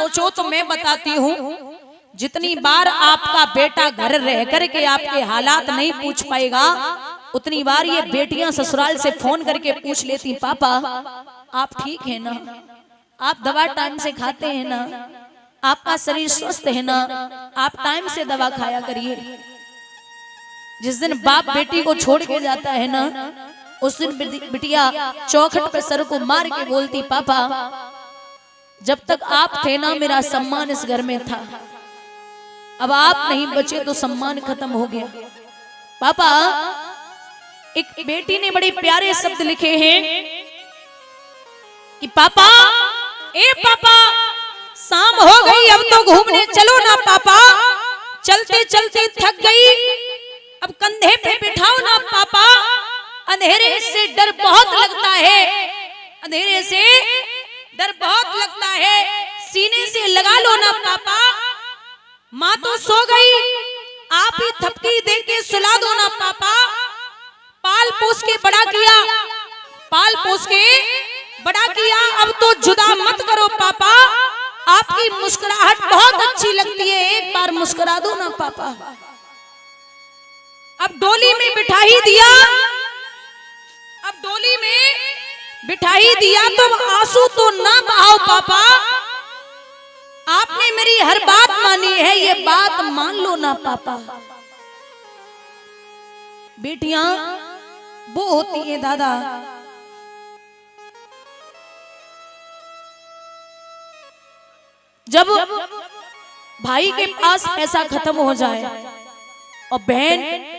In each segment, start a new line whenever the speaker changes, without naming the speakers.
सोचो तो मैं बताती हूँ, जितनी बार आपका बेटा घर रह करके आपके हालात नहीं पूछ पाएगा, उतनी बार ये बेटियां ससुराल से फोन करके पूछ लेती, पापा आप ठीक है ना, आप दवा टाइम से खाते हैं ना, आपका शरीर स्वस्थ है ना, आप टाइम से दवा खाया करिए। जिस दिन बाप बेटी को छोड़ के जाता है ना, उस दिन बिटिया चौखट पे सर को मार के बोलती, पापा जब तक आप थे ना मेरा सम्मान इस घर में था, अब आप नहीं बचे तो सम्मान खत्म हो गया। पापा, एक बेटी ने बड़े प्यारे शब्द लिखे हैं कि पापा, ए पापा शाम हो गई, अब तो घूमने चलो ना पापा, चलते चलते थक गई, अब कंधे पे बिठाओ ना पापा, अंधेरे से डर बहुत लगता है, अंधेरे से डर बहुत लगता है, सीने से लगा लो ना पापा, माँ तो सो गई, आप ही थपकी दे के सुला दो ना पापा, पाल पोस के बड़ा किया, पाल पोस के बड़ा किया, अब तो जुदा मत करो पापा, आपकी मुस्कुराहट बहुत अच्छी लगती है, एक बार मुस्कुरा दो ना पापा। अब डोली में बिठा ही दिया, अब डोली में बिठा ही दिया, तुम आंसू तो ना बहाओ पापा, आपने मेरी हर बात मानी है, ये बात मान लो ना पापा। बेटियां वो होती हैं दादा, जब भाई के पास पैसा खत्म हो जाए और बहन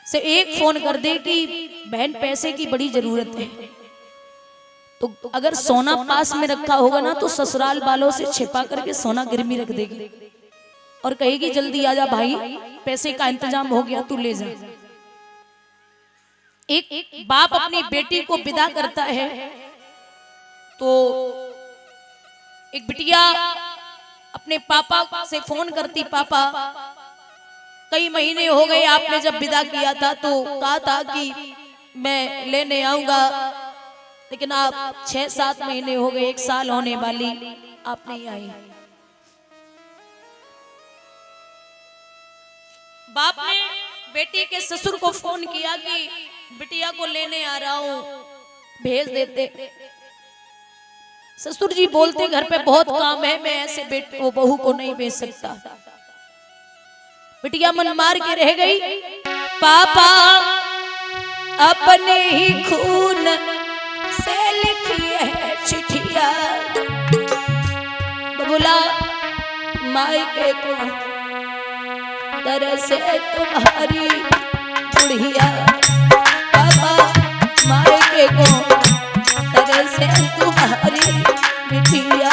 से एक फोन कर दे कि बहन पैसे की बड़ी जरूरत है, तो अगर सोना पास में रखा होगा ना तो ससुराल वालों से छिपा करके सोना गिरवी रख देगी और कहेगी जल्दी आजा भाई, पैसे का इंतजाम हो गया, तू ले जा। एक बाप अपनी बेटी को विदा करता है तो एक बिटिया अपने पापा से फोन करती, पापा कई महीने हो गए, आपने जब विदा किया था तो कहा था कि मैं लेने आऊंगा, लेकिन आप 6-7 महीने हो गए, 1 साल होने वाली, आप नहीं आई। बाप ने बेटी के ससुर को फोन किया कि बिटिया को लेने आ रहा हूं, भेज देते। ससुर जी बोलते घर पे बहुत काम है, मैं ऐसे बेटे को बहू को नहीं भेज सकता। बिटिया मन मार के रह गई, पापा अपने ही खून से लिखी है चिट्ठिया, बबुला मायके को तरह से तुम्हारी बुढ़िया, पापा मायके को तरह से तुम्हारी बिटिया।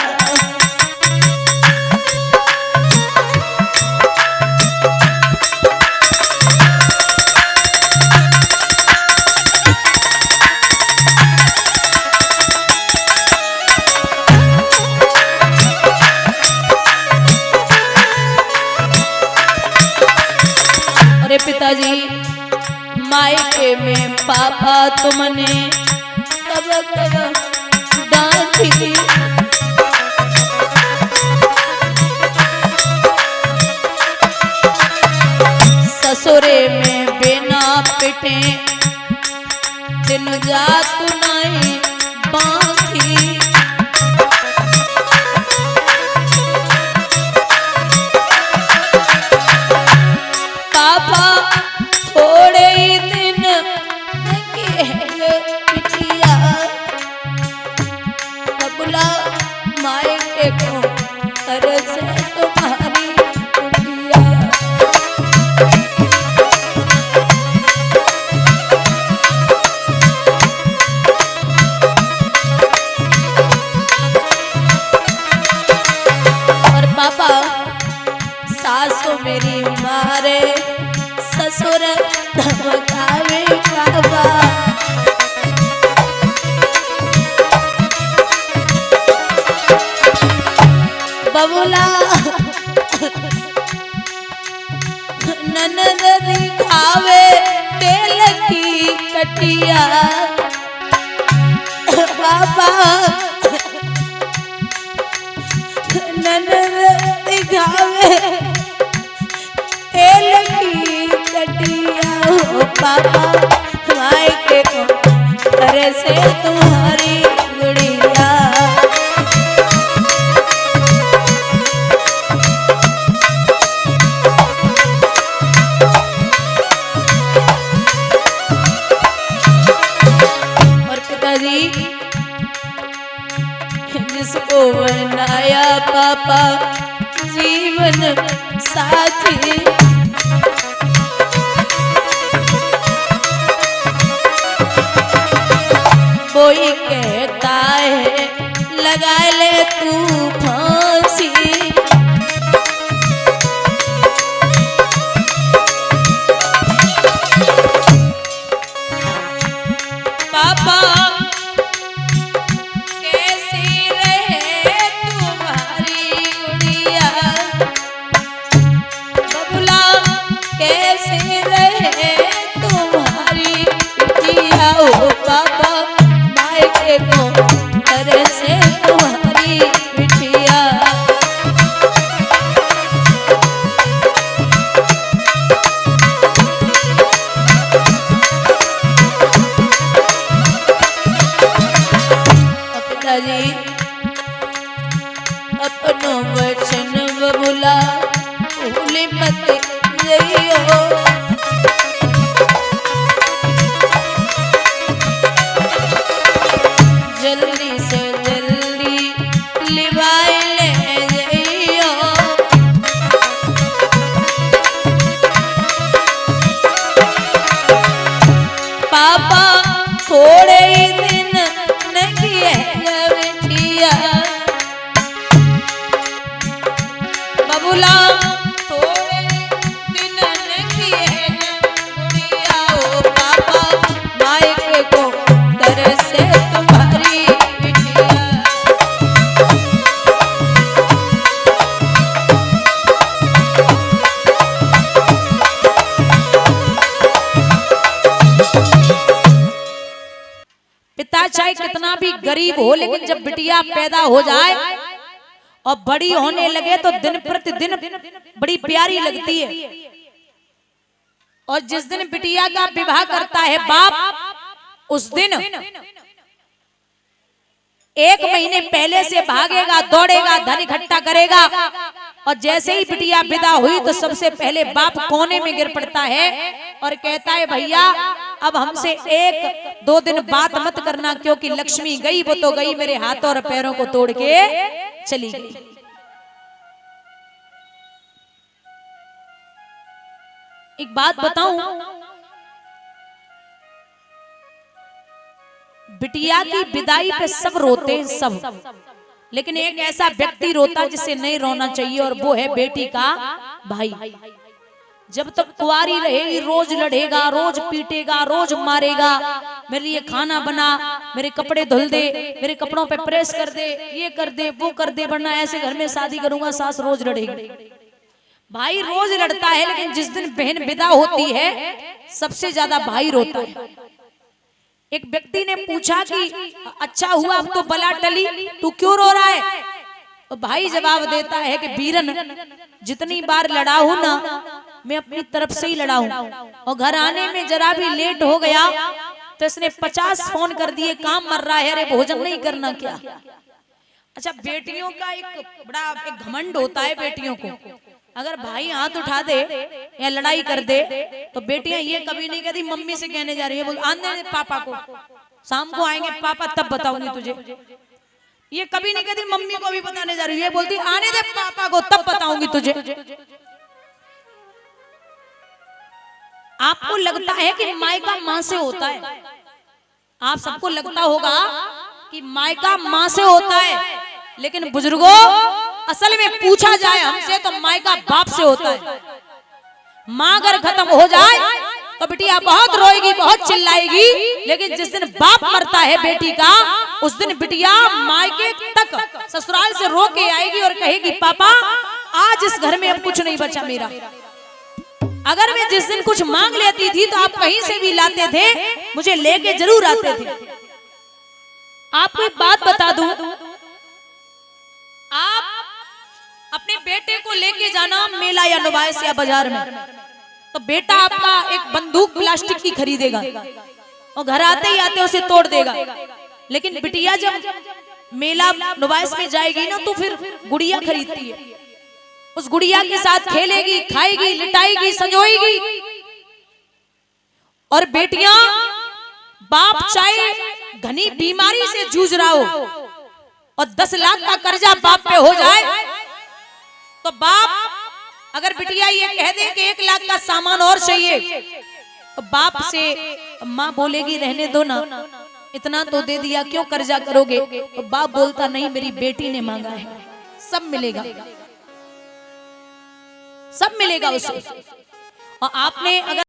अरे पिताजी, मायके में पापा तुमने कब कब डांटी, ससुरे में बिना पिटे दिन जात नहीं बाकी, पापा थोड़े ही दिन के बिटिया, बबुला मायके को तरह से तुम्हारी बिटिया। और पापा सासू मेरी मारे, ससुर धमकावे बाबा, बबुला ननद दिखावे तेल की कटिया, बाबा खावे तेल की कटिया हो पापा मायके को करे से तुम्हारी गुड़िया। और पिताजी जिसको बनाया पापा जीवन साथी कोई कहता है लगा ले तू फांसी, पापा कैसी रहे तुम्हारी गुड़िया, बबुला कैसी रहे तुम्हारी बिटिया। ओ पापा मायके को करे से तुम्हारी बिटिया। पिताजी अपनो वचन बबुला भूल मत जइयो, जल्दी से जल्दी लिवाए ले जइयो। पापा थोड़े ही दिन नहीं है बिटिया, बबुला थोड़े दिन नहीं है गुड़िया। ओ पापा मायके को करे से तुम्हारी बिटिया। पिता चाहे कितना भी गरीब हो लेकिन जब बिटिया पैदा हो जाए और बड़ी होने लगे तो दिन प्रतिदिन बड़ी प्यारी लगती है। और जिस दिन बिटिया का विवाह करता है बाप उस दिन 1 महीने पहले से भागेगा दौड़ेगा धन इकट्ठा करेगा। और जैसे ही बिटिया विदा हुई तो सबसे पहले बाप कोने में गिर पड़ता है और कहता है भैया अब हमसे 1-2 दिन बात मत करना, क्योंकि लक्ष्मी गई वो तो गई, मेरे हाथों और पैरों को तोड़ के चली गई। एक बात बताऊं, बिटिया की विदाई पे सब रोते हैं सब, लेकिन एक ऐसा व्यक्ति रोता जिसे नहीं रोना चाहिए और वो है बेटी का भाई। जब तक कुंवारी रहेगी रोज लड़ेगा, रोज पीटेगा, रोज मारेगा, मेरे लिए खाना बना, मेरे कपड़े धुल दे, मेरे कपड़ों पे प्रेस कर दे, ये कर दे वो कर दे, वरना ऐसे घर में शादी करूंगा सास रोज लड़ेगी। भाई रोज लड़ता है लेकिन जिस दिन बहन विदा होती है सबसे ज्यादा भाई रोता है। एक व्यक्ति ने पूछा कि अच्छा हुआ अब तो बला टली, तू क्यों रो रहा है? तो भाई जवाब देता है कि वीरन जितनी बार लड़ा हूं ना मैं अपनी तरफ से ही लड़ा हूं, और घर आने में जरा भी लेट हो गया तो इसने 50 फोन कर दिए, काम मर रहा है, अरे भोजन नहीं करना क्या? अच्छा बेटियों का एक बड़ा एक घमंड होता है बेटियों को, अगर भाई हाथ उठा दे या लड़ाई कर दे तो बेटियां ये कभी नहीं कहती मम्मी से कहने जा रही है, बोल आने दे पापा को, शाम को आएंगे पापा तब बताऊंगी तुझे। ये कभी नहीं कहती मम्मी को भी बताने जा रही है, बोलती आने दे पापा को तब बताऊंगी तुझे। आपको लगता है कि मायका माँ से होता है, आप सबको लगता होगा कि मायका माँ से होता है, लेकिन बुजुर्गों असल में पूछा जाए हमसे तो मायका बाप से होता है। माँ अगर खत्म हो जाए तो बिटिया बहुत रोएगी, बहुत चिल्लाएगी, लेकिन जिस दिन बाप मरता है बेटी का उस दिन बिटिया मायके तक ससुराल से रो के आएगी और कहेगी पापा आज इस घर में अब कुछ नहीं बचा मेरा। अगर मैं जिस दिन कुछ मांग लेती थी तो आप कहीं से भी लाते थे, मुझे लेके जरूर आते थे। आपको एक बात बता दूं, आप अपने बेटे को लेके जाना मेला या नुमाइश या बाजार में, तो बेटा आपका एक बंदूक प्लास्टिक की खरीदेगा और घर आते ही आते उसे तोड़ देगा। लेकिन बिटिया जब मेला नुमाइश में जाएगी ना तो फिर गुड़िया खरीदती है, उस गुड़िया के साथ खेलेगी, खाएगी, लिटाएगी, संजोएगी। और बेटियां, बाप चाहे घनी बीमारी से जूझ रहा हो और 10 लाख का कर्जा बाप पे हो जाए, तो बाप अगर बिटिया ये कह दे कि 1 लाख का सामान और चाहिए, तो बाप से माँ बोलेगी रहने दो ना, इतना तो दे दिया, क्यों कर्जा करोगे? तो बाप बोलता नहीं, मेरी बेटी ने मांगा है, सब मिलेगा, सब मिलेगा उसे। और आपने अगर